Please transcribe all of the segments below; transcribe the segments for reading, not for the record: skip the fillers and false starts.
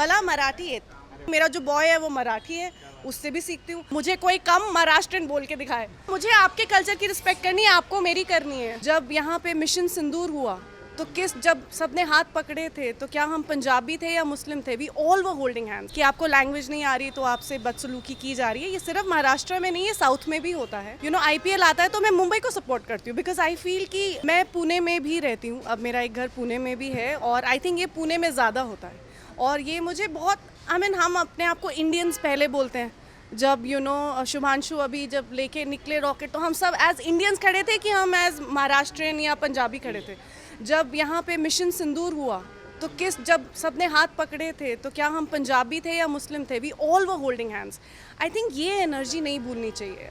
मला मराठी येत। मेरा जो बॉय है वो मराठी है, उससे भी सीखती हूँ। मुझे कोई कम महाराष्ट्रन बोल के दिखाए। मुझे आपके कल्चर की रिस्पेक्ट करनी है, आपको मेरी करनी है। जब यहाँ पे मिशन सिंदूर हुआ तो जब सबने हाथ पकड़े थे तो क्या हम पंजाबी थे या मुस्लिम थे? We all were holding hands. कि आपको लैंग्वेज नहीं आ रही तो आपसे बदसलूकी की जा रही है, ये सिर्फ महाराष्ट्र में नहीं है, साउथ में भी होता है। IPL आता है तो मैं मुंबई को सपोर्ट करती हूँ, बिकॉज आई फील कि मैं पुणे में भी रहती हूँ, अब मेरा एक घर पुणे में भी है, और आई थिंक ये पुणे में ज़्यादा होता है। और ये मुझे बहुत हम अपने आप को इंडियंस पहले बोलते हैं। जब शुभांशु अभी जब लेके निकले रॉकेट, तो हम सब एज इंडियंस खड़े थे कि हम एज महाराष्ट्रियन या पंजाबी खड़े थे। जब यहाँ पे मिशन सिंदूर हुआ तो जब सबने हाथ पकड़े थे तो क्या हम पंजाबी थे या मुस्लिम थे? We all were holding hands. I think ये एनर्जी नहीं भूलनी चाहिए।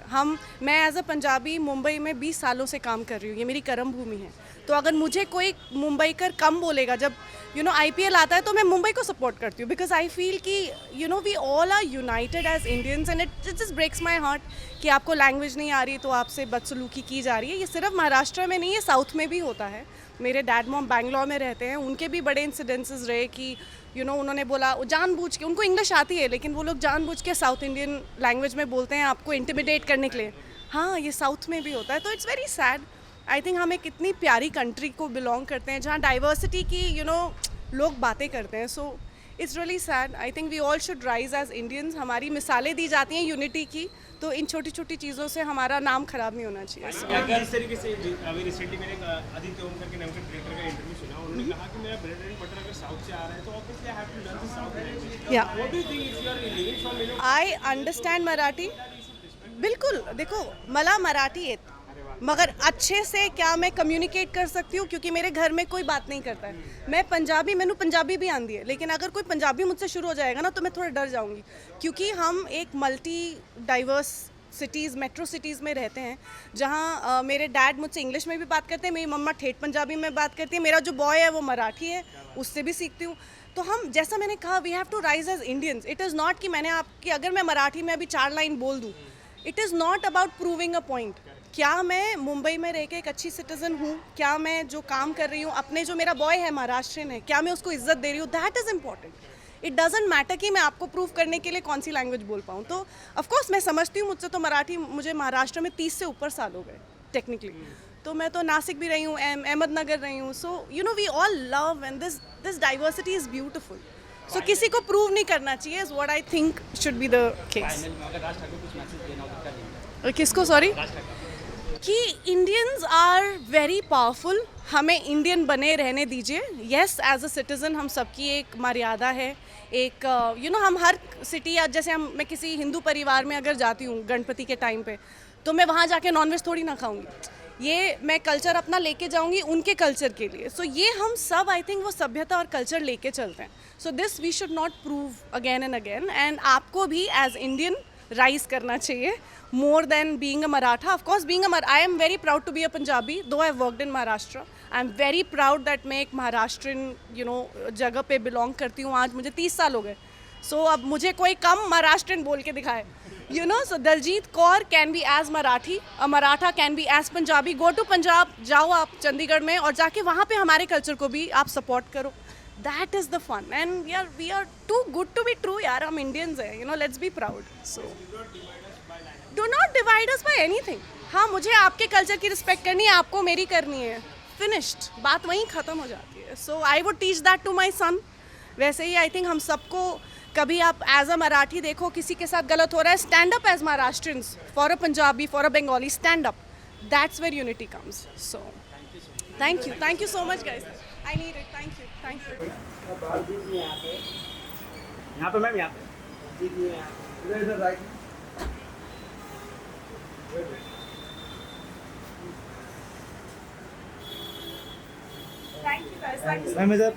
मैं एज अ पंजाबी मुंबई में 20 सालों से काम कर रही हूँ, ये मेरी कर्म भूमि है। तो अगर मुझे कोई मुंबईकर कम बोलेगा, जब IPL आता है तो मैं मुंबई को सपोर्ट करती हूँ, बिकॉज आई फील कि we all are united as Indians, and it just breaks my heart कि आपको लैंग्वेज नहीं आ रही तो आपसे बदसलूकी की जा रही है। ये सिर्फ महाराष्ट्र में नहीं है, साउथ में भी होता है। मेरे डैड मॉम बैंगलोर में रहते हैं, उनके भी बड़े इंसिडेंसेस रहे कि उन्होंने बोला, जानबूझ के, उनको इंग्लिश आती है लेकिन वो लोग जानबूझ के साउथ इंडियन लैंग्वेज में बोलते हैं आपको इंटिमिडेट करने के लिए। हाँ, ये साउथ में भी होता है। तो it's very sad. I think हम एक इतनी प्यारी कंट्री को बिलोंग करते हैं जहाँ डाइवर्सिटी की लोग बातें करते हैं। So it's really sad. I think we all should rise as Indians. हमारी मिसालें दी जाती हैं यूनिटी की, तो इन छोटी छोटी चीज़ों से हमारा नाम खराब नहीं होना चाहिए। इस तरीके से अभी रिसेंटली मैंने आदित्य ओम करके नाम के डायरेक्टर का इंटरव्यू सुना, उन्होंने कहा कि मेरा ब्रेड एंड बटर अगर साउथ से आ रहा है तो obviously I have to learn the south language. या what do you think if you are living from I understand Marathi. बिल्कुल, देखो मला मराठी येत, मगर अच्छे से क्या मैं कम्युनिकेट कर सकती हूँ, क्योंकि मेरे घर में कोई बात नहीं करता है। मैं पंजाबी, मैंने पंजाबी भी आती है, लेकिन अगर कोई पंजाबी मुझसे शुरू हो जाएगा ना तो मैं थोड़ा डर जाऊँगी, क्योंकि हम एक multi diverse cities, metro cities में रहते हैं, जहाँ मेरे डैड मुझसे इंग्लिश में भी बात करते हैं, मेरी मम्मा ठेठ पंजाबी में बात करती है, मेरा जो बॉय है वो मराठी है, उससे भी सीखती हूँ। तो हम, जैसा मैंने कहा, we have to rise as Indians. It is not कि मैंने आपकी, अगर मैं मराठी में अभी 4 लाइन बोल दूँ, it is not about proving a point. क्या मैं मुंबई में रह के एक अच्छी सिटीज़न हूँ? क्या मैं जो काम कर रही हूँ, अपने जो मेरा बॉय है महाराष्ट्रियन है, क्या मैं उसको इज्जत दे रही हूँ? That is important. It doesn't matter कि मैं आपको प्रूव करने के लिए कौन सी लैंग्वेज बोल पाऊँ। तो ऑफकोर्स मैं समझती हूँ, मुझसे तो मराठी, मुझे महाराष्ट्र में 30 से ऊपर साल हो गए टेक्निकली। तो मैं तो नासिक भी रही हूँ, अहमदनगर रही हूँ। So we all love, and this diversity is beautiful. So किसी को प्रूव नहीं करना चाहिए, is what I think should be the case. किसको? सॉरी। कि इंडियंस आर वेरी पावरफुल, हमें इंडियन बने रहने दीजिए। येस, एज अ सिटीज़न हम सबकी एक मर्यादा है, एक हम हर सिटी, या जैसे मैं किसी हिंदू परिवार में अगर जाती हूँ गणपति के टाइम पे, तो मैं वहाँ जाके नॉनवेज थोड़ी ना खाऊंगी। ये मैं कल्चर अपना लेके जाऊंगी उनके कल्चर के लिए। सो ये हम सब, आई थिंक, वो सभ्यता और कल्चर लेके चलते हैं। So this we should not prove again and again, and आपको भी एज इंडियन राइज करना चाहिए, more than being a Maratha. Of course, I am very proud to be a Punjabi, though I've worked in Maharashtra. I'm very proud that मैं एक महाराष्ट्रियन जगह पे belong करती हूँ। आज मुझे 30 साल हो गए। So अब मुझे कोई कम महाराष्ट्रियन बोल के दिखाए। So Daljit Kaur can be as Marathi, a Maratha can be as Punjabi. Go to Punjab, जाओ आप चंडीगढ़ में, और जाके वहाँ पे हमारे कल्चर को भी आप सपोर्ट करो। That is the fun, and we are too good to be true यार, हम Indians हैं, let's be proud. So do not divide us by anything. हाँ, मुझे आपके कल्चर की रिस्पेक्ट करनी है, आपको मेरी करनी है, फिनिश्ड, बात वहीं ख़त्म हो जाती है। So I would teach that to my son. वैसे ही आई थिंक हम सबको, कभी आप एज अ मराठी देखो किसी के साथ गलत हो रहा है, stand up as Maharashtrians, for a Punjabi, for a Bengali, stand up. That's where unity comes. So thank you so much guys, I need it. Thank you. यहाँ पे मैम, यहाँ पे Thank you guys. Thank you so ma'am much. इधर